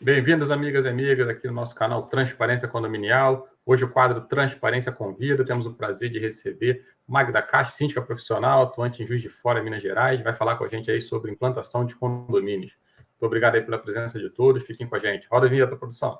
Bem-vindos, amigas e amigas, aqui no nosso canal Transparência Condominial. Hoje o quadro Transparência Convida. Temos o prazer de receber Magda Castro, síndica profissional, atuante em Juiz de Fora, Minas Gerais. Vai falar com a gente aí sobre implantação de condomínios. Muito obrigado aí pela presença de todos. Fiquem com a gente. Roda a vinheta, produção.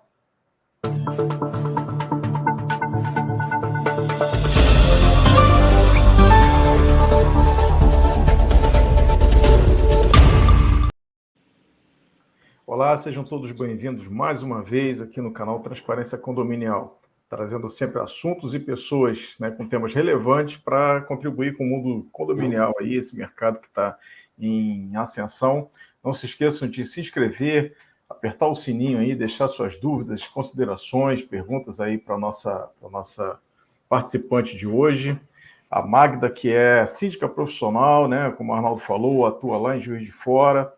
Olá, sejam todos bem-vindos mais uma vez aqui no canal Transparência Condominial, trazendo sempre assuntos e pessoas, com temas relevantes para contribuir com o mundo condominial, aí, esse mercado que está em ascensão. Não se esqueçam de se inscrever, apertar o sininho aí, deixar suas dúvidas, considerações, perguntas aí para a nossa participante de hoje, a Magda, que é síndica profissional, como o Arnaldo falou, atua lá em Juiz de Fora.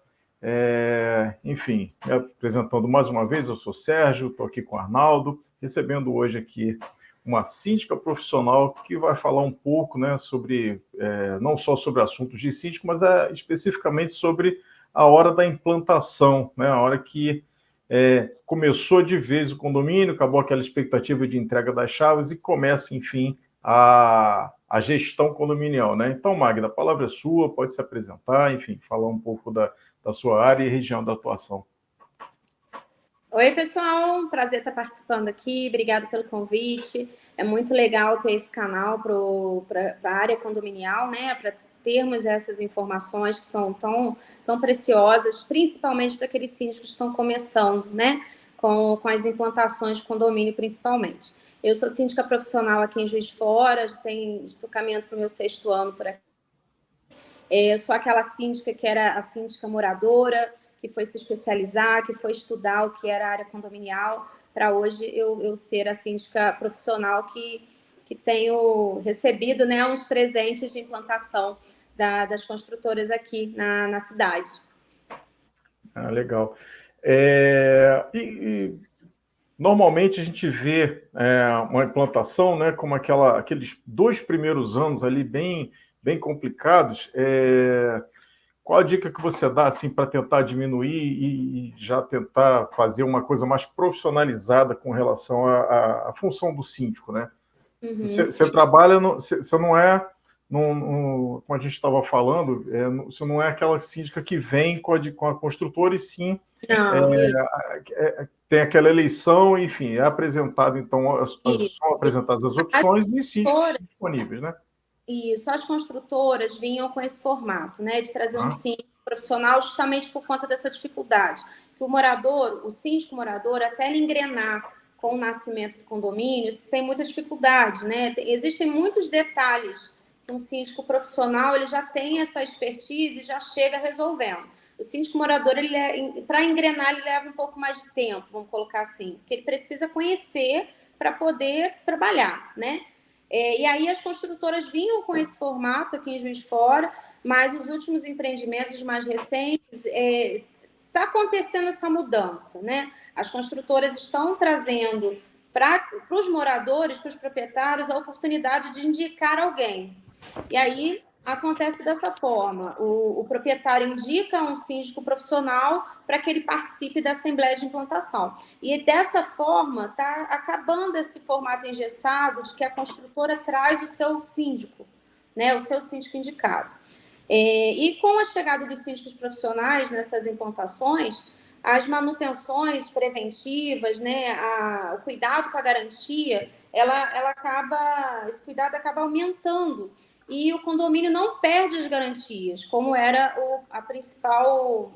Enfim, me apresentando mais uma vez, eu sou Sérgio, estou aqui com o Arnaldo, recebendo hoje aqui uma síndica profissional que vai falar um pouco sobre, não só sobre assuntos de síndico, mas especificamente sobre a hora da implantação, a hora que começou de vez o condomínio, acabou aquela expectativa de entrega das chaves e começa, enfim, a gestão condominial. Então, Magda, a palavra é sua, pode se apresentar, enfim, falar um pouco da sua área e região da atuação. Oi, pessoal, prazer estar participando aqui, obrigado pelo convite. É muito legal ter esse canal para a área condominial, para termos essas informações que são tão preciosas, principalmente para aqueles síndicos que estão começando, com as implantações de condomínio, principalmente. Eu sou síndica profissional aqui em Juiz de Fora, estou caminhando para o meu 6º ano por aqui. Eu sou aquela síndica que era a síndica moradora, que foi se especializar, que foi estudar o que era a área condominial, para hoje eu ser a síndica profissional que tenho recebido uns presentes de implantação das construtoras aqui na cidade. Legal. Normalmente a gente vê uma implantação como aqueles 2 primeiros anos ali bem complicados. Qual a dica que você dá assim, para tentar diminuir e já tentar fazer uma coisa mais profissionalizada com relação à função do síndico, Uhum. Você trabalha, você não é, como a gente estava falando, você não é aquela síndica que vem com a construtora, e sim tem aquela eleição, enfim, é apresentado, então, são apresentadas as opções e síndicos disponíveis, Isso, as construtoras vinham com esse formato, de trazer um síndico profissional justamente por conta dessa dificuldade. Que o síndico morador, até ele engrenar com o nascimento do condomínio, tem muita dificuldade, Existem muitos detalhes que um síndico profissional ele já tem essa expertise e já chega resolvendo. O síndico morador, para engrenar, ele leva um pouco mais de tempo, vamos colocar assim, porque ele precisa conhecer para poder trabalhar, E aí as construtoras vinham com esse formato aqui em Juiz de Fora, mas os últimos empreendimentos mais recentes está acontecendo essa mudança, As construtoras estão trazendo para os moradores, para os proprietários, a oportunidade de indicar alguém. E aí acontece dessa forma, o proprietário indica um síndico profissional para que ele participe da Assembleia de Implantação. E dessa forma está acabando esse formato engessado de que a construtora traz o seu síndico, o seu síndico indicado. E com a chegada dos síndicos profissionais nessas implantações, as manutenções preventivas, o cuidado com a garantia, esse cuidado acaba aumentando. E o condomínio não perde as garantias, como era a principal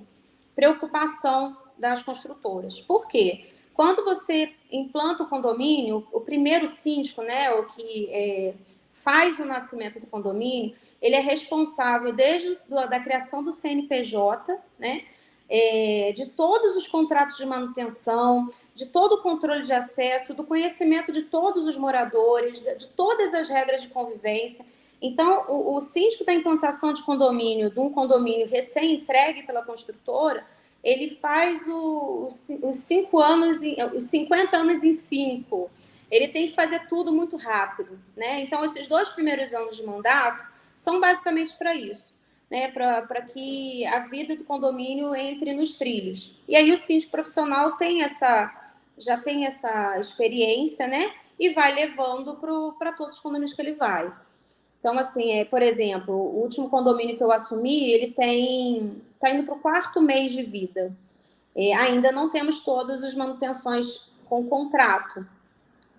preocupação das construtoras. Por quê? Quando você implanta o condomínio, o primeiro síndico, o que faz o nascimento do condomínio, ele é responsável desde da criação do CNPJ, de todos os contratos de manutenção, de todo o controle de acesso, do conhecimento de todos os moradores, de todas as regras de convivência. Então, o síndico da implantação de um condomínio recém-entregue pela construtora, ele faz os 50 anos em 5. Ele tem que fazer tudo muito rápido, Então, esses 2 primeiros anos de mandato são basicamente para isso. né, para que a vida do condomínio entre nos trilhos. E aí o síndico profissional já tem essa experiência, né, e vai levando para todos os condomínios que ele vai. Então, assim, por exemplo, o último condomínio que eu assumi, ele está indo para o 4º mês de vida. Ainda não temos todas as manutenções com contrato,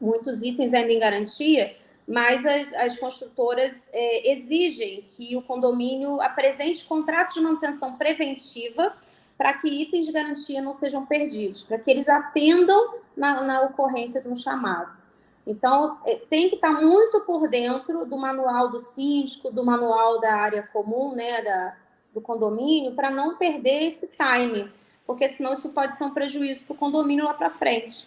muitos itens ainda em garantia, mas as construtoras exigem que o condomínio apresente contratos de manutenção preventiva para que itens de garantia não sejam perdidos, para que eles atendam na ocorrência de um chamado. Então, tem que estar muito por dentro do manual do síndico, do manual da área comum, né, do condomínio, para não perder esse time, porque senão isso pode ser um prejuízo para o condomínio lá para frente.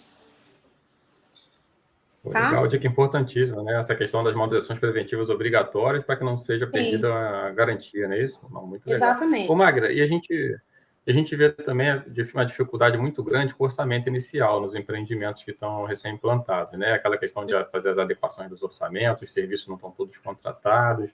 Tá? Legal, dica importantíssima, né? Essa questão das manutenções preventivas obrigatórias para que não seja perdida a garantia, não é isso? Não, muito legal. Exatamente. Ô, Magda, e a gente vê também uma dificuldade muito grande com o orçamento inicial nos empreendimentos que estão recém-implantados, né? Aquela questão de fazer as adequações dos orçamentos, os serviços não estão todos contratados.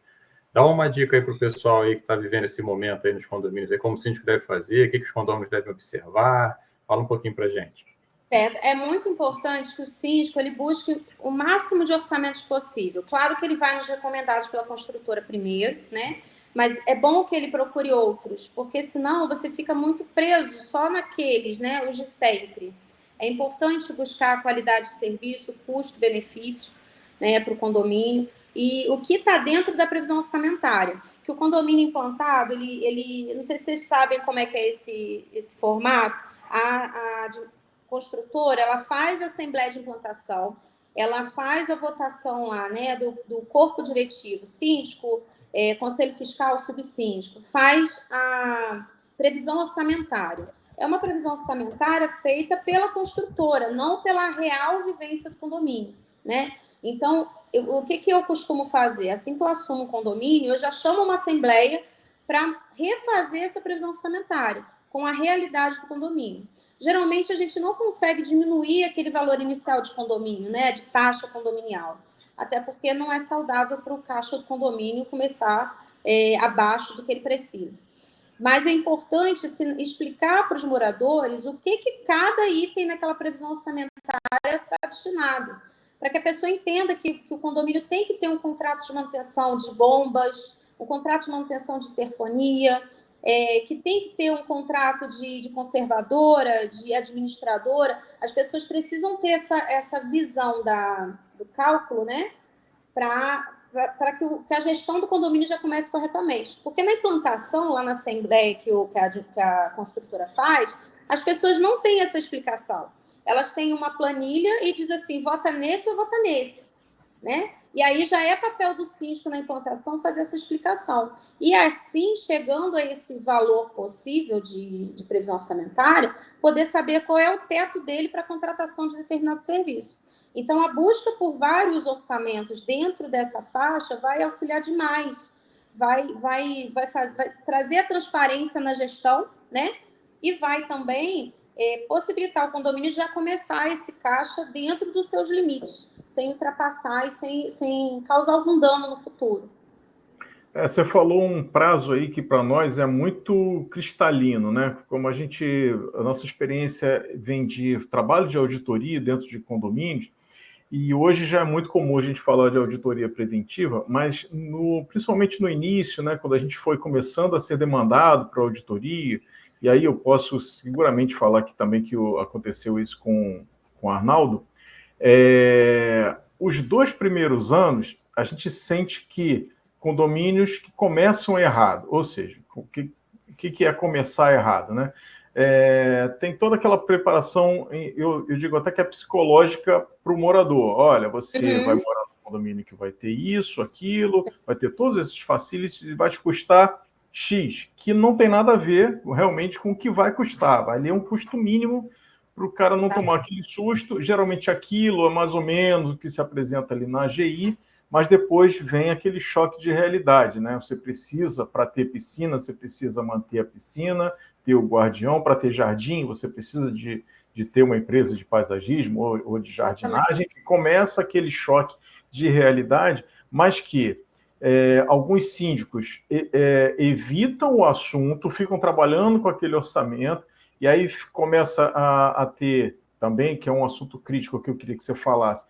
Dá uma dica aí para o pessoal aí que está vivendo esse momento aí nos condomínios, aí, como o síndico deve fazer, o que os condomínios devem observar. Fala um pouquinho para a gente. Certo. É muito importante que o síndico ele busque o máximo de orçamentos possível. Claro que ele vai nos recomendados pela construtora primeiro, né? Mas é bom que ele procure outros, porque senão você fica muito preso só naqueles, né? Os de sempre. É importante buscar a qualidade de serviço, custo-benefício, né, para o condomínio e o que está dentro da previsão orçamentária. Que o condomínio implantado, ele não sei se vocês sabem como é que é esse formato. A construtora, ela faz a assembleia de implantação, ela faz a votação lá, né, do corpo diretivo, síndico, conselho fiscal, subsíndico, faz a previsão orçamentária. É uma previsão orçamentária feita pela construtora, não pela real vivência do condomínio, né? Então, o que eu costumo fazer? Assim que eu assumo um condomínio, eu já chamo uma assembleia para refazer essa previsão orçamentária com a realidade do condomínio. Geralmente, a gente não consegue diminuir aquele valor inicial de condomínio, né, de taxa condominial, até porque não é saudável para o caixa do condomínio começar abaixo do que ele precisa. Mas é importante explicar para os moradores o que cada item naquela previsão orçamentária está destinado, para que a pessoa entenda que o condomínio tem que ter um contrato de manutenção de bombas, um contrato de manutenção de interfonia, que tem que ter um contrato de conservadora, de administradora. As pessoas precisam ter essa visão do cálculo, né? Para que a gestão do condomínio já comece corretamente. Porque na implantação, lá na assembleia que a construtora faz, as pessoas não têm essa explicação. Elas têm uma planilha e diz assim, vota nesse ou vota nesse, né? E aí já é papel do síndico na implantação fazer essa explicação. E assim, chegando a esse valor possível de previsão orçamentária, poder saber qual é o teto dele para a contratação de determinado serviço. Então, a busca por vários orçamentos dentro dessa faixa vai auxiliar demais, vai trazer a transparência na gestão, né? E vai também possibilitar o condomínio já começar esse caixa dentro dos seus limites, sem ultrapassar e sem causar algum dano no futuro. Você falou um prazo aí que para nós é muito cristalino, né? Como a nossa experiência vem de trabalho de auditoria dentro de condomínios, e hoje já é muito comum a gente falar de auditoria preventiva, mas principalmente no início, né, quando a gente foi começando a ser demandado para auditoria, e aí eu posso seguramente falar aqui também que aconteceu isso com o Arnaldo, os 2 primeiros anos, a gente sente que condomínios que começam errado, ou seja, o que é começar errado, né? Tem toda aquela preparação, eu digo até que é psicológica para o morador. Olha, você vai morar no condomínio que vai ter isso, aquilo, vai ter todos esses facilities e vai te custar X, que não tem nada a ver realmente com o que vai custar. Vai ali um custo mínimo para o cara não tomar aquele susto. Geralmente aquilo é mais ou menos o que se apresenta ali na AGI, mas depois vem aquele choque de realidade, né? Você precisa, para ter piscina, você precisa manter a piscina, ter o guardião, para ter jardim, você precisa de ter uma empresa de paisagismo ou de jardinagem, que começa aquele choque de realidade, mas que alguns síndicos evitam o assunto, ficam trabalhando com aquele orçamento, e aí começa a ter também, que é um assunto crítico que eu queria que você falasse,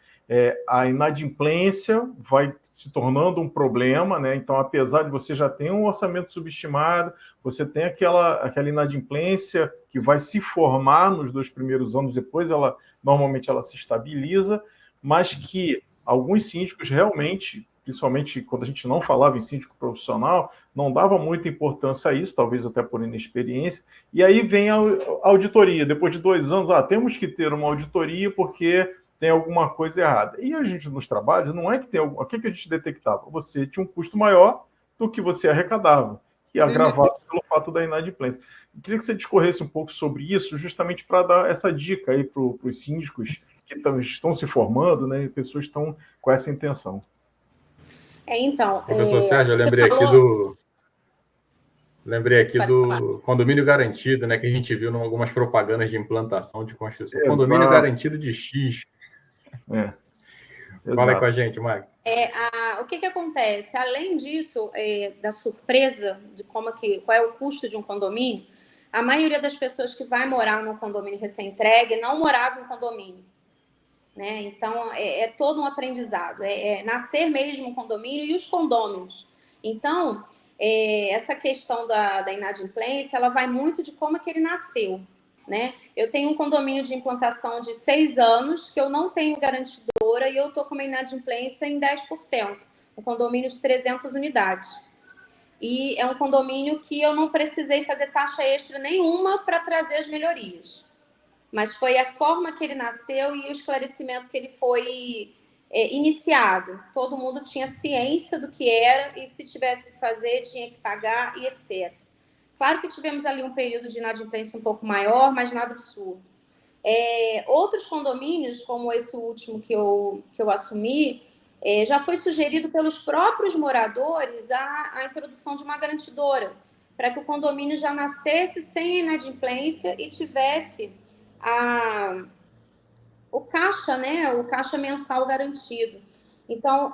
a inadimplência vai se tornando um problema, né? Então, apesar de você já ter um orçamento subestimado, você tem aquela inadimplência que vai se formar nos 2 primeiros anos, depois normalmente ela se estabiliza, mas que alguns síndicos realmente, principalmente quando a gente não falava em síndico profissional, não dava muita importância a isso, talvez até por inexperiência, e aí vem a auditoria, depois de 2 anos, temos que ter uma auditoria porque tem alguma coisa errada. E a gente, nos trabalhos, não é que tem algum... O que a gente detectava? Você tinha um custo maior do que você arrecadava, e agravado pelo fato da inadimplência. Eu queria que você discorresse um pouco sobre isso, justamente para dar essa dica aí para os síndicos que estão se formando, né, e pessoas que estão com essa intenção. Então, professor Sérgio, eu lembrei aqui do condomínio garantido, né, que a gente viu em algumas propagandas de implantação de construção. Exato. Condomínio garantido de X. Fala aí com a gente, Magda. O que acontece? Além disso, da surpresa de qual é o custo de um condomínio, a maioria das pessoas que vai morar num condomínio recém-entregue não morava em condomínio. Né? Então, é todo um aprendizado. Nascer mesmo um condomínio e os condôminos. Então, essa questão da inadimplência, ela vai muito de como é que ele nasceu. Né? Eu tenho um condomínio de implantação de 6 anos que eu não tenho garantidora e eu estou com uma inadimplência em 10%. Um condomínio de 300 unidades. E é um condomínio que eu não precisei fazer taxa extra nenhuma para trazer as melhorias. Mas foi a forma que ele nasceu e o esclarecimento que ele foi iniciado. Todo mundo tinha ciência do que era e se tivesse que fazer, tinha que pagar e etc. Claro que tivemos ali um período de inadimplência um pouco maior, mas nada absurdo. Outros condomínios, como esse último que eu assumi, já foi sugerido pelos próprios moradores a introdução de uma garantidora, para que o condomínio já nascesse sem inadimplência e tivesse o caixa, né? O caixa mensal garantido. Então,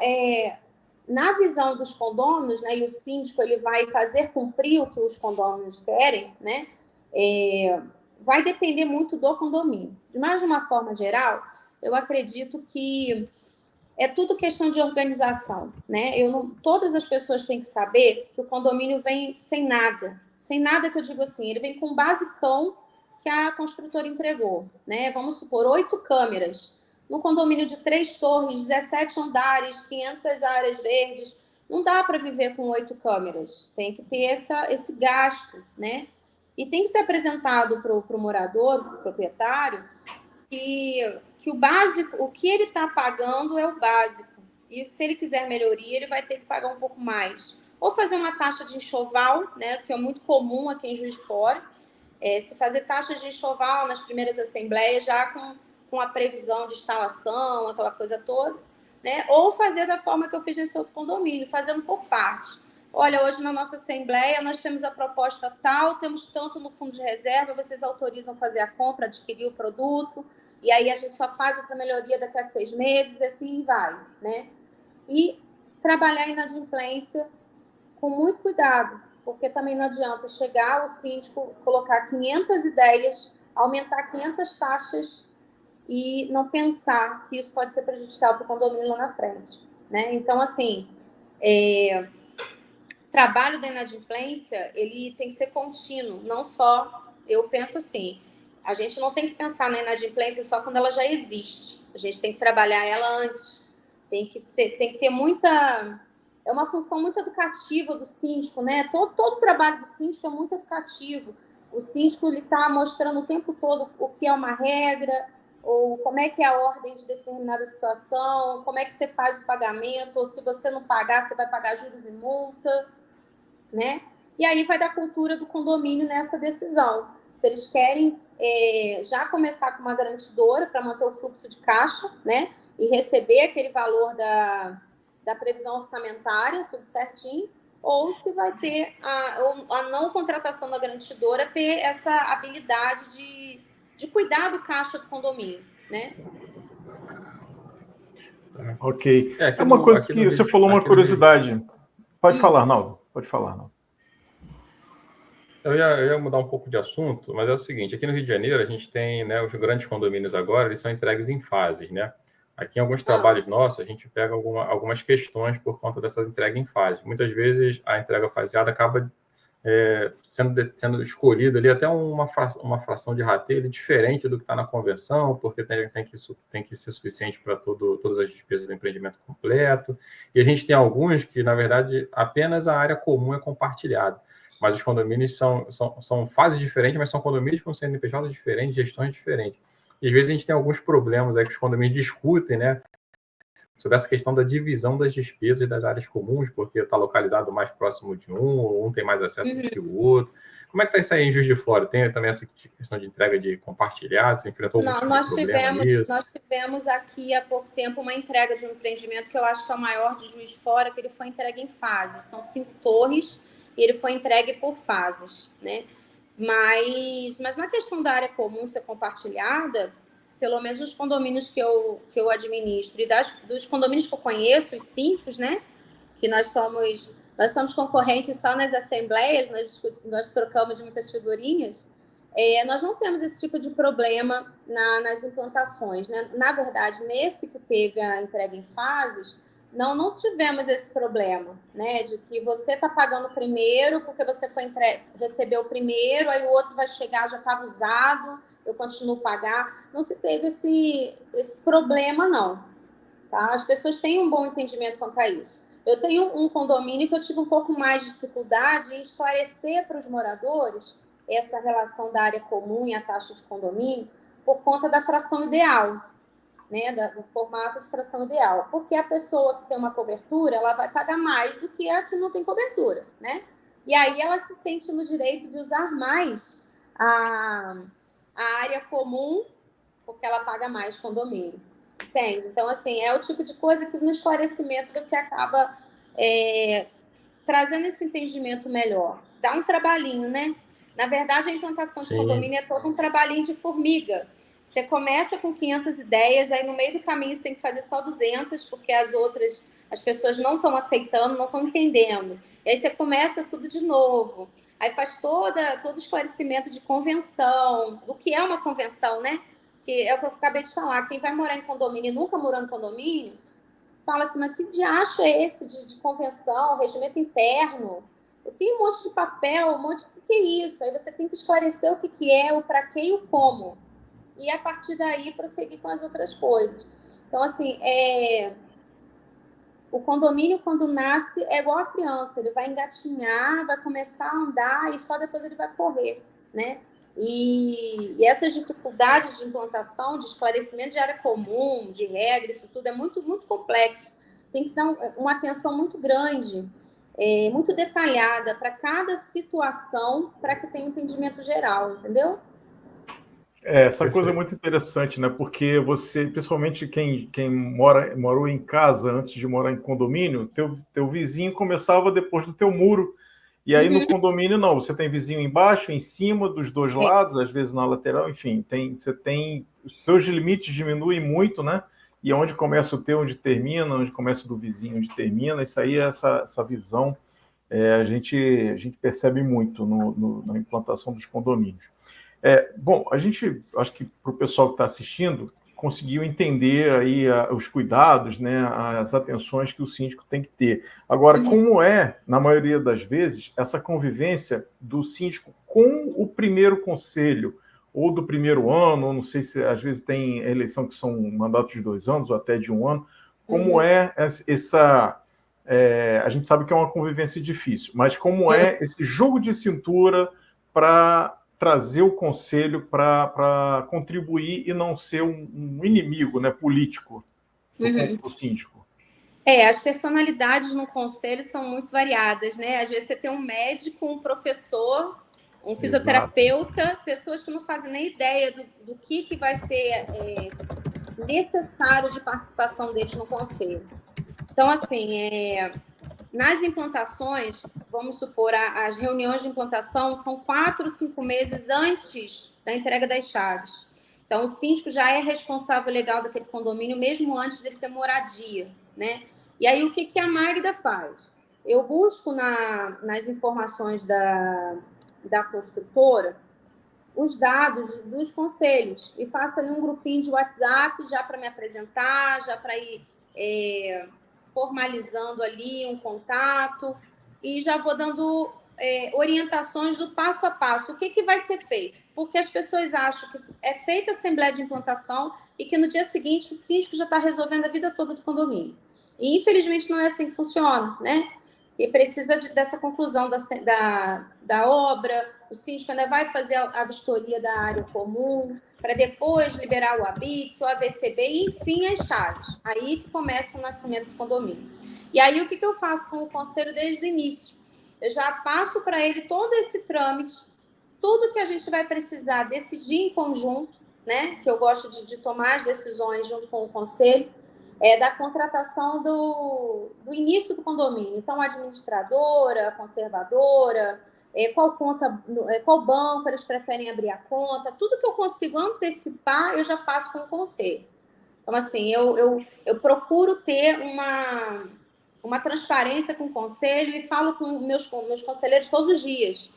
na visão dos condôminos, né? E o síndico ele vai fazer cumprir o que os condôminos querem, né? Vai depender muito do condomínio. Mas, de uma forma geral, eu acredito que é tudo questão de organização, né? Todas as pessoas têm que saber que o condomínio vem sem nada que eu digo assim, ele vem com um basicão que a construtora entregou, né? Vamos supor, 8 câmeras. No condomínio de 3 torres, 17 andares, 500 áreas verdes, não dá para viver com 8 câmeras. Tem que ter esse gasto, né? E tem que ser apresentado para o morador, para o proprietário, que o básico, o que ele está pagando é o básico. E se ele quiser melhoria, ele vai ter que pagar um pouco mais. Ou fazer uma taxa de enxoval, né? Que é muito comum aqui em Juiz de Fora. Se fazer taxas de enxoval nas primeiras assembleias, já com a previsão de instalação, aquela coisa toda, né? Ou fazer da forma que eu fiz nesse outro condomínio, fazendo por parte. Olha, hoje na nossa assembleia nós temos a proposta tal, temos tanto no fundo de reserva, vocês autorizam fazer a compra, adquirir o produto, e aí a gente só faz outra melhoria daqui a 6 meses, assim vai, né? E trabalhar a inadimplência com muito cuidado, porque também não adianta chegar o síndico, colocar 500 ideias, aumentar 500 taxas e não pensar que isso pode ser prejudicial para o condomínio lá na frente, né? Então, assim, trabalho da inadimplência, ele tem que ser contínuo, não só, eu penso assim, a gente não tem que pensar na inadimplência só quando ela já existe, a gente tem que trabalhar ela antes, tem que ter muita... É uma função muito educativa do síndico, né? Todo o trabalho do síndico é muito educativo. O síndico está mostrando o tempo todo o que é uma regra, ou como é que é a ordem de determinada situação, como é que você faz o pagamento, ou se você não pagar, você vai pagar juros e multa, né? E aí vai da cultura do condomínio nessa decisão. Se eles querem já começar com uma garantidora para manter o fluxo de caixa, né? E receber aquele valor da previsão orçamentária, tudo certinho, ou se vai ter a não contratação da garantidora, ter essa habilidade de cuidar do caixa do condomínio, né? Ok. É uma coisa que você falou, uma curiosidade. Pode falar, Arnaldo. Pode falar, Arnaldo. Eu ia mudar um pouco de assunto, mas é o seguinte, aqui no Rio de Janeiro a gente tem, né, os grandes condomínios agora, eles são entregues em fases, né? Aqui em alguns trabalhos nossos, a gente pega algumas questões por conta dessas entregas em fase. Muitas vezes a entrega faseada acaba sendo escolhido ali até uma fração de rateio diferente do que está na convenção, porque tem que ser suficiente para todas as despesas do empreendimento completo. E a gente tem alguns que, na verdade, apenas a área comum é compartilhada. Mas os condomínios são fases diferentes, mas são condomínios com CNPJ diferentes, gestões diferentes. E às vezes a gente tem alguns problemas aí que os condomínios discutem, né? Sobre essa questão da divisão das despesas das áreas comuns, porque está localizado mais próximo de ou um tem mais acesso do que o outro. Como é que está isso aí em Juiz de Fora? Tem também essa questão de entrega de compartilhado? Você enfrentou algum tipo de problema nisso? Nós tivemos aqui há pouco tempo uma entrega de um empreendimento que eu acho que é o maior de Juiz de Fora, que ele foi entregue em fases. São 5 torres e ele foi entregue por fases, né? Mas na questão da área comum ser compartilhada, pelo menos os condomínios que eu administro e dos condomínios que eu conheço, os síndicos, né? Que nós somos concorrentes só nas assembleias, nós trocamos muitas figurinhas. Nós não temos esse tipo de problema nas implantações, né? Na verdade, nesse que teve a entrega em fases, não tivemos esse problema, né? De que você está pagando primeiro porque você recebeu o primeiro, aí o outro vai chegar, já estava usado, eu continuo a pagar. Não se teve esse problema, não. Tá? As pessoas têm um bom entendimento quanto a isso. Eu tenho um condomínio que eu tive um pouco mais de dificuldade em esclarecer para os moradores essa relação da área comum e a taxa de condomínio por conta da fração ideal, né? Do formato de fração ideal. Porque a pessoa que tem uma cobertura, ela vai pagar mais do que a que não tem cobertura, né? E aí ela se sente no direito de usar mais a área comum, porque ela paga mais condomínio. Entende? Então, assim, é o tipo de coisa que no esclarecimento você acaba trazendo esse entendimento melhor. Dá um trabalhinho, né? Na verdade, a implantação de condomínio é todo um trabalhinho de formiga. Você começa com 500 ideias, aí no meio do caminho você tem que fazer só 200, porque as pessoas não estão aceitando, não estão entendendo. E aí você começa tudo de novo. Aí faz todo esclarecimento de convenção, do que é uma convenção, né? Que é o que eu acabei de falar. Quem vai morar em condomínio e nunca morou em condomínio, fala assim, mas que diacho é esse de convenção, regimento interno? Eu tenho um monte de papel, o que é isso? Aí você tem que esclarecer o que é, o para quê e o como. E a partir daí prosseguir com as outras coisas. Então, assim, o condomínio, quando nasce, é igual a criança. Ele vai engatinhar, vai começar a andar e só depois ele vai correr, né? E essas dificuldades de implantação, de esclarecimento de área comum, de regra, isso tudo é muito, muito complexo. Tem que dar uma atenção muito grande, muito detalhada para cada situação, para que tenha um entendimento geral, entendeu? Essa coisa é muito interessante, né? Porque você, principalmente quem morou em casa antes de morar em condomínio, teu vizinho começava depois do teu muro. E aí no condomínio não, você tem vizinho embaixo, em cima, dos dois lados, às vezes na lateral, enfim, você tem os seus limites diminuem muito, né? E onde começa o teu, onde termina, onde começa o do vizinho, onde termina, isso aí, essa visão, a gente percebe muito na implantação dos condomínios. Bom, acho que para o pessoal que está assistindo, conseguiu entender aí os cuidados, né, as atenções que o síndico tem que ter. Agora, como na maioria das vezes, essa convivência do síndico com o primeiro conselho, ou do primeiro ano, ou não sei se às vezes tem eleição que são mandatos de 2 anos, ou até de 1 ano, como essa... a gente sabe que é uma convivência difícil, mas como é esse jogo de cintura para trazer o conselho para contribuir e não ser um inimigo, né, político do síndico? As personalidades no conselho são muito variadas, né? Às vezes você tem um médico, um professor, um fisioterapeuta, pessoas que não fazem nem ideia do que vai ser necessário de participação deles no conselho. Então, assim, nas implantações, vamos supor, as reuniões de implantação são 4, 5 meses antes da entrega das chaves. Então, o síndico já é responsável legal daquele condomínio, mesmo antes dele ter moradia, né? E aí, o que a Magda faz? eu busco nas informações da construtora os dados dos conselhos e faço ali um grupinho de WhatsApp já para me apresentar, já para ir formalizando ali um contato e já vou dando orientações do passo a passo. O que vai ser feito? Porque as pessoas acham que é feita a assembleia de implantação e que no dia seguinte o síndico já está resolvendo a vida toda do condomínio. E, infelizmente, não é assim que funciona, né? E precisa dessa conclusão da obra, o síndico ainda vai fazer a vistoria da área comum, para depois liberar o ABITS, o AVCB, e, enfim, as chaves. Aí que começa o nascimento do condomínio. E aí, o que eu faço com o conselho desde o início? Eu já passo para ele todo esse trâmite, tudo que a gente vai precisar decidir em conjunto, né? Que eu gosto de tomar as decisões junto com o conselho, da contratação do início do condomínio. Então, a administradora, a conservadora, qual banco eles preferem abrir a conta, tudo que eu consigo antecipar, eu já faço com o conselho. Então, assim, eu procuro ter uma transparência com o conselho e falo com meus conselheiros todos os dias,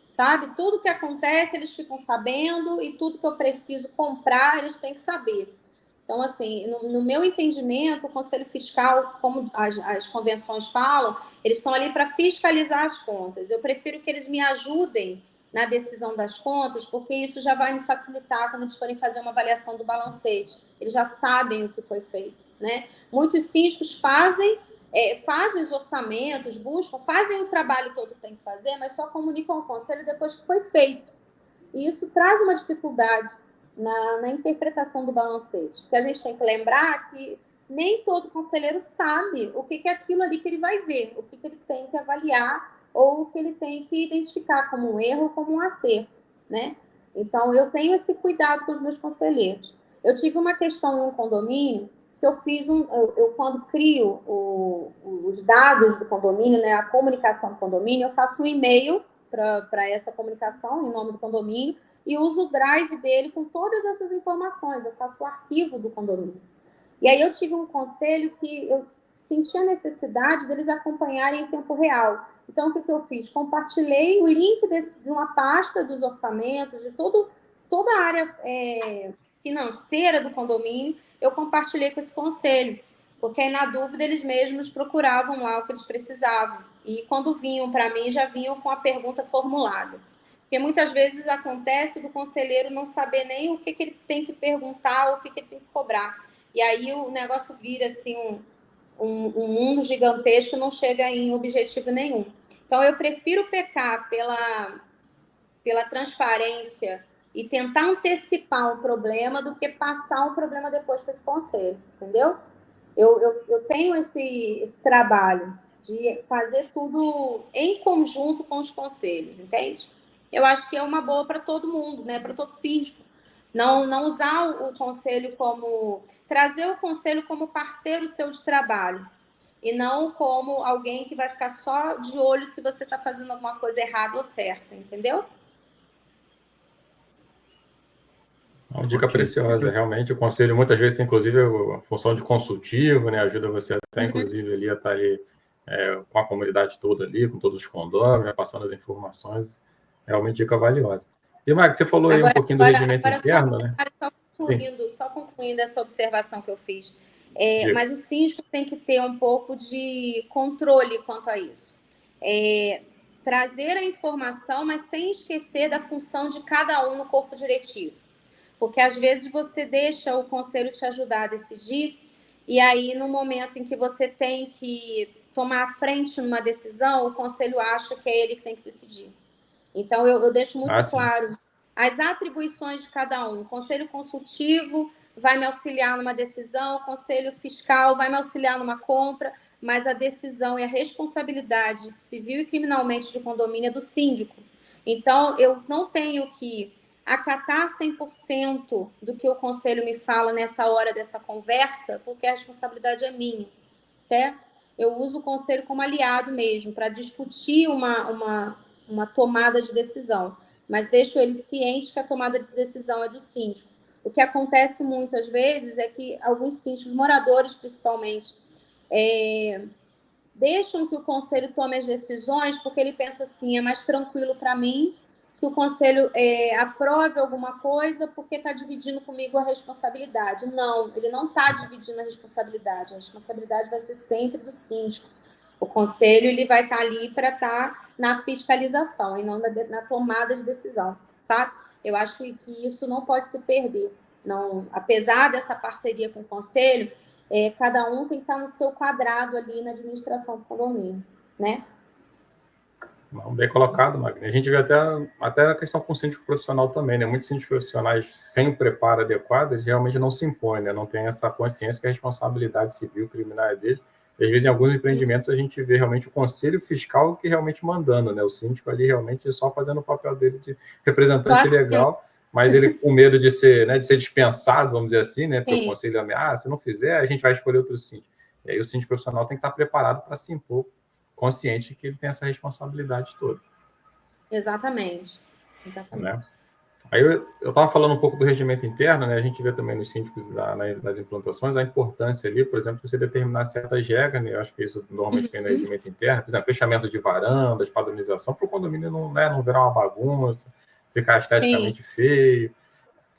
sabe? Tudo que acontece, eles ficam sabendo e tudo que eu preciso comprar, eles têm que saber. Então, assim, no meu entendimento, o Conselho Fiscal, como as convenções falam, eles estão ali para fiscalizar as contas. Eu prefiro que eles me ajudem na decisão das contas, porque isso já vai me facilitar quando eles forem fazer uma avaliação do balancete. Eles já sabem o que foi feito, né? Muitos síndicos fazem os orçamentos, fazem o trabalho todo que tem que fazer, mas só comunicam ao Conselho depois que foi feito. E isso traz uma dificuldade na interpretação do balancete. Porque a gente tem que lembrar que nem todo conselheiro sabe o que é aquilo ali que ele vai ver, o que ele tem que avaliar ou o que ele tem que identificar como um erro ou como um acerto, né? Então, eu tenho esse cuidado com os meus conselheiros. Eu tive uma questão em um condomínio que eu fiz eu quando crio os dados do condomínio, né, a comunicação do condomínio, eu faço um e-mail para essa comunicação em nome do condomínio e uso o drive dele com todas essas informações. Eu faço o arquivo do condomínio. E aí eu tive um conselho que eu senti a necessidade deles acompanharem em tempo real. Então, o que eu fiz? Compartilhei o link de uma pasta dos orçamentos, de toda a área financeira do condomínio, eu compartilhei com esse conselho, porque aí, na dúvida, eles mesmos procuravam lá o que eles precisavam. E quando vinham para mim, já vinham com a pergunta formulada. Porque muitas vezes acontece do conselheiro não saber nem o que ele tem que perguntar ou o que ele tem que cobrar. E aí o negócio vira assim um mundo gigantesco, não chega em objetivo nenhum. Então, eu prefiro pecar pela transparência e tentar antecipar um problema do que passar um problema depois para esse conselho, entendeu? Eu tenho esse trabalho de fazer tudo em conjunto com os conselhos, entende? Eu acho que é uma boa para todo mundo, né? Para todo síndico. Não usar o conselho trazer o conselho como parceiro seu de trabalho e não como alguém que vai ficar só de olho se você está fazendo alguma coisa errada ou certa, entendeu? Uma dica preciosa, realmente. O conselho muitas vezes tem, inclusive, a função de consultivo, né? Ajuda você até, inclusive, ali a estar ali com a comunidade toda ali, com todos os condôminos, né? Passando as informações. Realmente dica valiosa. E, Magda, você falou aí um pouquinho do regimento interno, né? Só concluindo essa observação que eu fiz. Mas o síndico tem que ter um pouco de controle quanto a isso. Trazer a informação, mas sem esquecer da função de cada um no corpo diretivo. Porque, às vezes, você deixa o conselho te ajudar a decidir, e aí, no momento em que você tem que tomar a frente numa decisão, o conselho acha que é ele que tem que decidir. Então, eu deixo muito claro as atribuições de cada um. O conselho consultivo vai me auxiliar numa decisão, o conselho fiscal vai me auxiliar numa compra, mas a decisão e a responsabilidade civil e criminalmente do condomínio é do síndico. Então, eu não tenho que acatar 100% do que o conselho me fala nessa hora dessa conversa, porque a responsabilidade é minha, certo? Eu uso o conselho como aliado mesmo, para discutir uma tomada de decisão, mas deixo eles cientes que a tomada de decisão é do síndico. O que acontece muitas vezes é que alguns síndicos, moradores principalmente, deixam que o conselho tome as decisões, porque ele pensa assim, é mais tranquilo para mim que o conselho aprove alguma coisa porque está dividindo comigo a responsabilidade. Não, ele não está dividindo a responsabilidade vai ser sempre do síndico. O conselho ele vai estar ali para estar na fiscalização e não na tomada de decisão, sabe? Eu acho que isso não pode se perder. Não, apesar dessa parceria com o conselho, cada um tem que estar no seu quadrado ali na administração do condomínio, né? Bem colocado, Magno. A gente vê até a questão com o síndico profissional também, né? Muitos síndicos profissionais sem o preparo adequado, eles realmente não se impõem, né? Não tem essa consciência que a responsabilidade civil criminal é deles. E, às vezes, em alguns empreendimentos, a gente vê realmente o conselho fiscal que realmente mandando, né? O síndico ali realmente só fazendo o papel dele de representante legal, mas ele com medo de ser, né, de ser dispensado, vamos dizer assim, né? Porque o conselho ameaça, se não fizer, a gente vai escolher outro síndico. E aí o síndico profissional tem que estar preparado para se impor, consciente de que ele tem essa responsabilidade toda. Exatamente. Né? Aí eu estava falando um pouco do regimento interno, né? A gente vê também nos síndicos nas implantações a importância ali, por exemplo, você determinar certas regras, né? Eu acho que isso normalmente vem no regimento interno, por exemplo, fechamento de varandas, padronização, para o condomínio não virar uma bagunça, ficar esteticamente feio.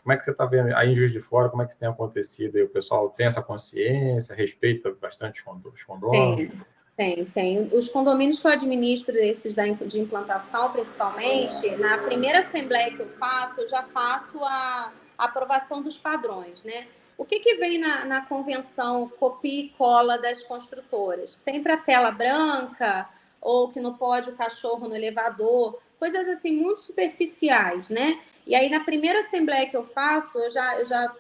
Como é que você está vendo aí em Juiz de Fora, como é que isso tem acontecido? Aí o pessoal tem essa consciência, respeita bastante os condomínios? Tem. Os condomínios que eu administro, esses de implantação, principalmente, na primeira assembleia que eu já faço a aprovação dos padrões, né? O que vem na convenção copia e cola das construtoras? Sempre a tela branca, ou que não pode o cachorro no elevador, coisas assim muito superficiais, né? E aí, na primeira assembleia que eu faço, a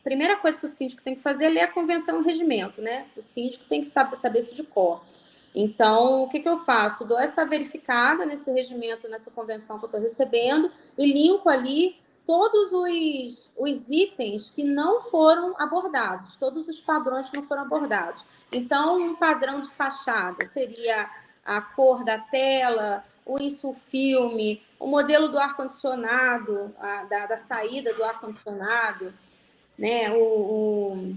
primeira coisa que o síndico tem que fazer é ler a convenção e o regimento, né? O síndico tem que saber isso de cor. Então, o que eu faço? Dou essa verificada nesse regimento, nessa convenção que eu estou recebendo e linko ali todos os itens que não foram abordados, todos os padrões que não foram abordados. Então, um padrão de fachada seria a cor da tela, o insulfilme, o modelo do ar-condicionado, da saída do ar-condicionado, né? O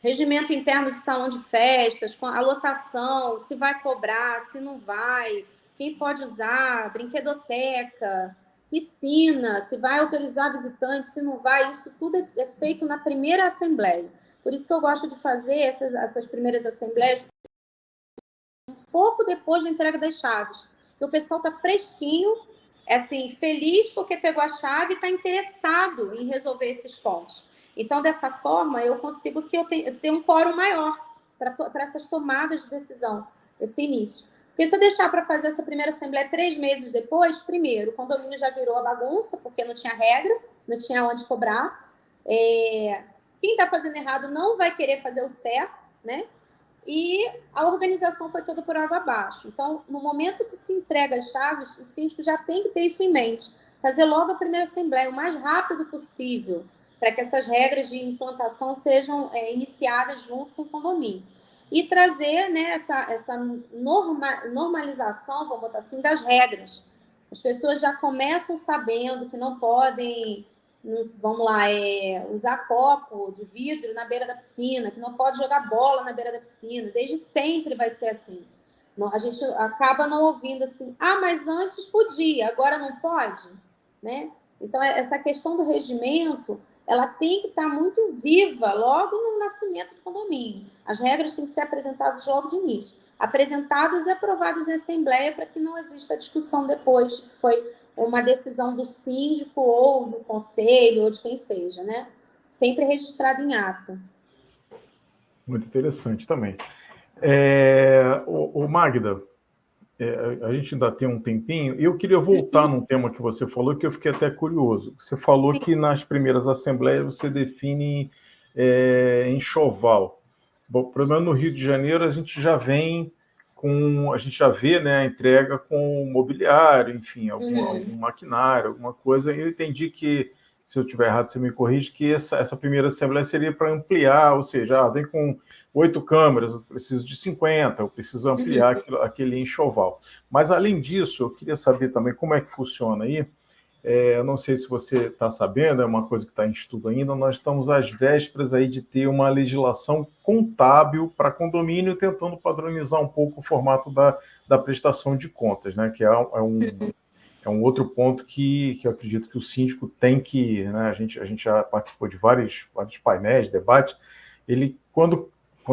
regimento interno de salão de festas, com a lotação, se vai cobrar, se não vai, quem pode usar, brinquedoteca, piscina, se vai autorizar visitante, se não vai, isso tudo é feito na primeira assembleia. Por isso que eu gosto de fazer essas primeiras assembleias um pouco depois da entrega das chaves. O pessoal está fresquinho, assim, feliz porque pegou a chave e está interessado em resolver esses pontos. Então, dessa forma, eu consigo que eu tenha um quórum maior para essas tomadas de decisão, esse início. Porque se eu deixar para fazer essa primeira assembleia 3 meses depois, primeiro, o condomínio já virou a bagunça, porque não tinha regra, não tinha onde cobrar. Quem está fazendo errado não vai querer fazer o certo, né? E a organização foi toda por água abaixo. Então, no momento que se entrega as chaves, o síndico já tem que ter isso em mente. Fazer logo a primeira assembleia, o mais rápido possível, para que essas regras de implantação sejam iniciadas junto com o condomínio. E trazer, né, essa normalização, vamos botar assim, das regras. As pessoas já começam sabendo que não podem, vamos lá, usar copo de vidro na beira da piscina, que não pode jogar bola na beira da piscina. Desde sempre vai ser assim. A gente acaba não ouvindo assim, mas antes podia, agora não pode, né? Então, essa questão do regimento, ela tem que estar muito viva logo no nascimento do condomínio. As regras têm que ser apresentadas logo de início. Apresentadas e aprovadas em assembleia para que não exista discussão depois, que foi uma decisão do síndico ou do conselho ou de quem seja, né? Sempre registrado em ata. Muito interessante também. Magda, a gente ainda tem um tempinho, e eu queria voltar num tema que você falou, que eu fiquei até curioso. Você falou que nas primeiras assembleias você define enxoval. Bom, pelo menos no Rio de Janeiro a gente já vem a gente já vê, né, a entrega com mobiliário, enfim, algum maquinário, alguma coisa. E eu entendi que, se eu estiver errado, você me corrige, que essa primeira assembleia seria para ampliar, ou seja, vem com 8 câmeras, eu preciso de 50, eu preciso ampliar aquele enxoval. Mas, além disso, eu queria saber também como é que funciona aí Eu não sei se você está sabendo, é uma coisa que está em estudo ainda, nós estamos às vésperas aí de ter uma legislação contábil para condomínio, tentando padronizar um pouco o formato da prestação de contas, né? Que é um outro ponto que eu acredito que o síndico tem que, né? A gente já participou de vários painéis, debates. Ele, quando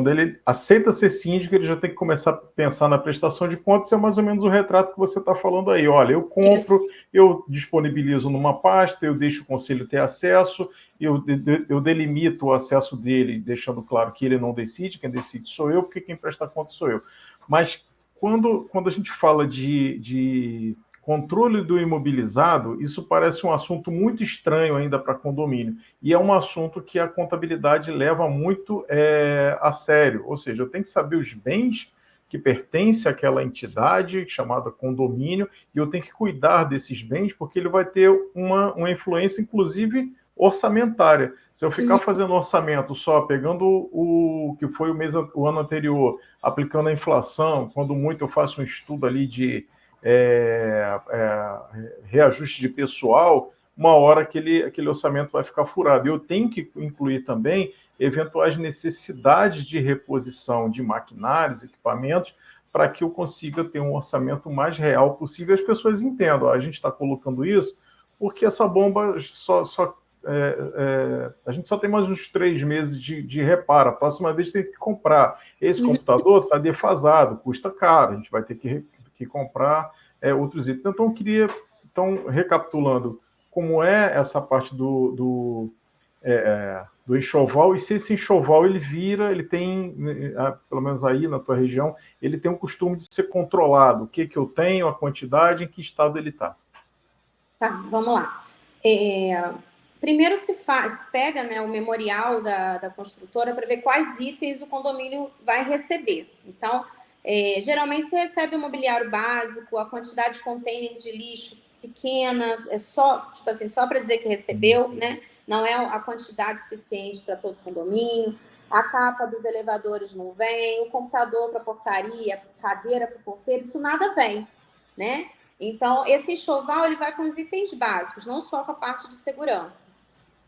ele aceita ser síndico, ele já tem que começar a pensar na prestação de contas, é mais ou menos o retrato que você está falando aí. Olha, eu compro, eu disponibilizo numa pasta, eu deixo o conselho ter acesso, eu delimito o acesso dele, deixando claro que ele não decide, quem decide sou eu, porque quem presta conta sou eu. Mas quando a gente fala de controle do imobilizado, isso parece um assunto muito estranho ainda para condomínio. E é um assunto que a contabilidade leva muito a sério. Ou seja, eu tenho que saber os bens que pertencem àquela entidade chamada condomínio, e eu tenho que cuidar desses bens, porque ele vai ter uma influência, inclusive, orçamentária. Se eu ficar fazendo orçamento só, pegando o que foi o ano anterior, aplicando a inflação, quando muito eu faço um estudo ali de reajuste de pessoal, uma hora aquele orçamento vai ficar furado. Eu tenho que incluir também eventuais necessidades de reposição de maquinários, equipamentos, para que eu consiga ter um orçamento mais real possível. As pessoas entendam, a gente está colocando isso porque essa bomba a gente só tem mais uns 3 meses de reparo. A próxima vez tem que comprar. Esse computador está defasado, custa caro, a gente vai ter que comprar outros itens. Então, eu queria, recapitulando, como é essa parte do enxoval, e se esse enxoval ele tem, pelo menos aí na tua região, ele tem um costume de ser controlado. O que eu tenho, a quantidade, em que estado ele está. Tá, vamos lá. Primeiro se pega, né, o memorial da construtora para ver quais itens o condomínio vai receber. Então, geralmente você recebe o mobiliário básico, a quantidade de container de lixo pequena, só para dizer que recebeu, né? Não é a quantidade suficiente para todo o condomínio. A capa dos elevadores não vem, o computador para portaria, a cadeira para o porteiro, isso nada vem, né? Então, esse enxoval ele vai com os itens básicos, não só com a parte de segurança.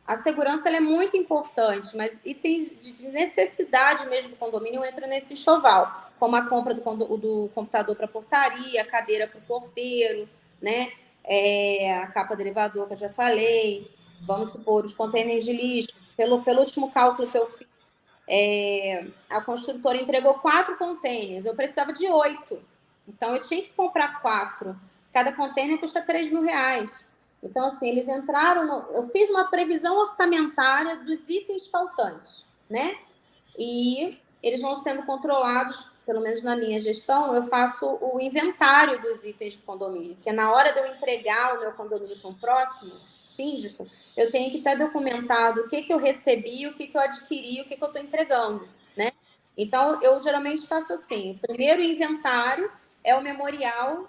A segurança ela é muito importante, mas itens de necessidade mesmo do condomínio entram nesse enxoval, como a compra do computador para portaria, a cadeira para o porteiro, né? A capa do elevador que eu já falei, vamos supor, os contêineres de lixo. Pelo último cálculo que eu fiz, a construtora entregou 4 contêineres, eu precisava de 8. Então, eu tinha que comprar 4. Cada contêiner custa R$3.000. Então, assim, eles entraram... Eu fiz uma previsão orçamentária dos itens faltantes, né? E eles vão sendo controlados, pelo menos na minha gestão, eu faço o inventário dos itens do condomínio, porque na hora de eu entregar o meu condomínio para um próximo síndico, eu tenho que estar documentado o que eu recebi, o que eu adquiri, o que eu estou entregando, né? Então, eu geralmente faço assim, o primeiro inventário é o memorial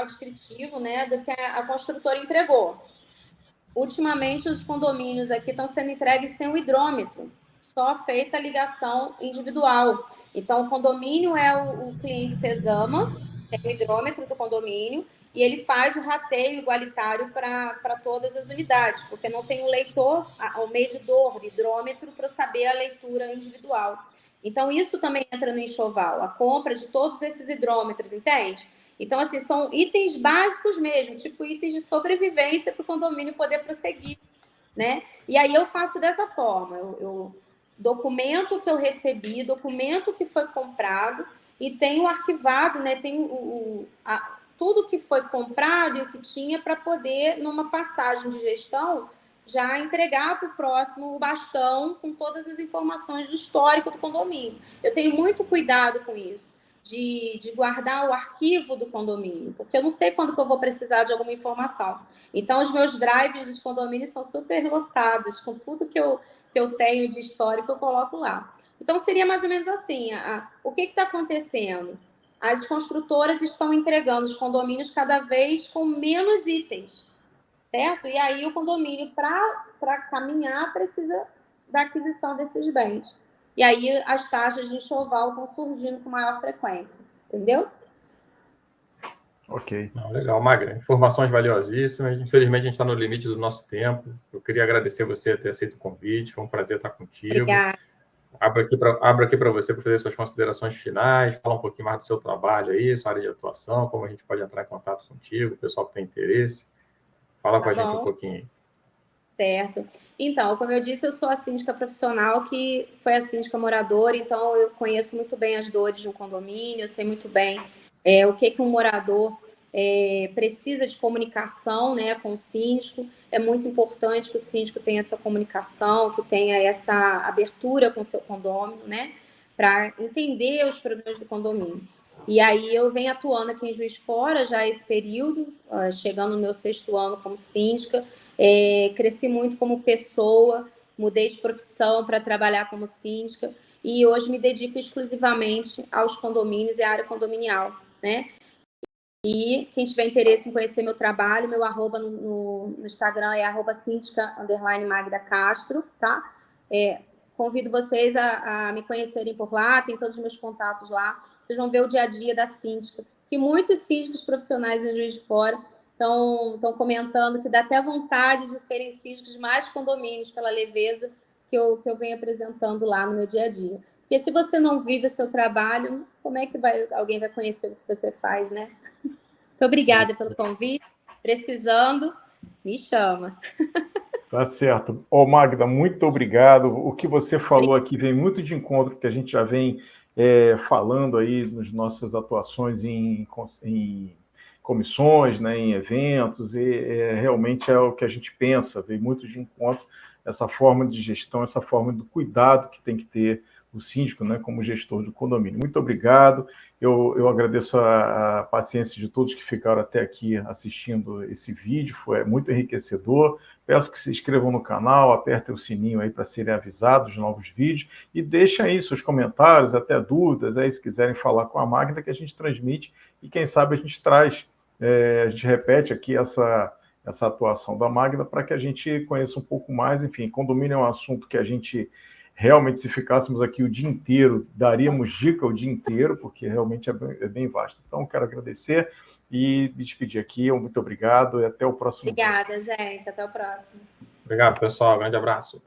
descritivo, né, do que a construtora entregou. Ultimamente, os condomínios aqui estão sendo entregues sem o hidrômetro, só feita a ligação individual. Então, o condomínio é o cliente Cesama, tem o hidrômetro do condomínio, e ele faz o rateio igualitário para todas as unidades, porque não tem o leitor, o medidor, hidrômetro, para saber a leitura individual. Então, isso também entra no enxoval, a compra de todos esses hidrômetros, entende? Então, assim, são itens básicos mesmo, tipo itens de sobrevivência para o condomínio poder prosseguir, né? E aí eu faço dessa forma, eu documento o que eu recebi, documento o que foi comprado e tenho arquivado, né? Tenho tudo que foi comprado e o que tinha para poder, numa passagem de gestão, já entregar para o próximo o bastão com todas as informações do histórico do condomínio. Eu tenho muito cuidado com isso, de guardar o arquivo do condomínio, porque eu não sei quando que eu vou precisar de alguma informação. Então, os meus drives dos condomínios são super lotados, com tudo que eu tenho de histórico, eu coloco lá. Então, seria mais ou menos assim, o que está acontecendo? As construtoras estão entregando os condomínios cada vez com menos itens, certo? E aí o condomínio, para caminhar, precisa da aquisição desses bens. E aí as taxas de enxoval estão surgindo com maior frequência, entendeu? Ok. Não, legal, Magda. Informações valiosíssimas. Infelizmente, a gente está no limite do nosso tempo. Eu queria agradecer você ter aceito o convite. Foi um prazer estar contigo. Obrigada. Abro aqui para você para fazer suas considerações finais, falar um pouquinho mais do seu trabalho aí, sua área de atuação, como a gente pode entrar em contato contigo, o pessoal que tem interesse. Fala com a gente um pouquinho aí. Certo. Então, como eu disse, eu sou a síndica profissional que foi a síndica moradora, então eu conheço muito bem as dores de um condomínio, eu sei muito bem o que um morador precisa de comunicação, né, com o síndico. É muito importante que o síndico tenha essa comunicação, que tenha essa abertura com o seu condômino, né, para entender os problemas do condomínio. E aí eu venho atuando aqui em Juiz de Fora já esse período, chegando no meu 6º ano como síndica. Cresci muito como pessoa, mudei de profissão para trabalhar como síndica e hoje me dedico exclusivamente aos condomínios e à área condominial, né? E quem tiver interesse em conhecer meu trabalho, meu arroba no Instagram é @síndica_Magda Castro, tá? Convido vocês a me conhecerem por lá, tem todos os meus contatos lá. Vocês vão ver o dia a dia da síndica, que muitos síndicos profissionais em Juiz de Fora estão comentando que dá até vontade de serem síndicos de mais condomínios pela leveza que eu venho apresentando lá no meu dia a dia. Porque se você não vive o seu trabalho, como é que alguém vai conhecer o que você faz, né? Muito obrigada pelo convite. Precisando, me chama. Tá certo. Magda, muito obrigado. O que você falou aqui vem muito de encontro, que a gente já vem falando aí nas nossas atuações em comissões, né, em eventos, e realmente é o que a gente pensa, vem muito de encontro essa forma de gestão, essa forma do cuidado que tem que ter o síndico, né, como gestor do condomínio. Muito obrigado. Eu agradeço a paciência de todos que ficaram até aqui assistindo esse vídeo, foi muito enriquecedor. Peço que se inscrevam no canal, apertem o sininho aí para serem avisados dos novos vídeos e deixem aí seus comentários, até dúvidas, aí se quiserem falar com a Magda, que a gente transmite e quem sabe a gente traz, a gente repete aqui essa atuação da Magda para que a gente conheça um pouco mais. Enfim, condomínio é um assunto que a gente realmente, se ficássemos aqui o dia inteiro, daríamos dica o dia inteiro, porque realmente é bem vasto. Então, quero agradecer e me despedir aqui. Muito obrigado e até o próximo vídeo. Obrigada, gente. Até o próximo. Obrigado, pessoal. Grande abraço.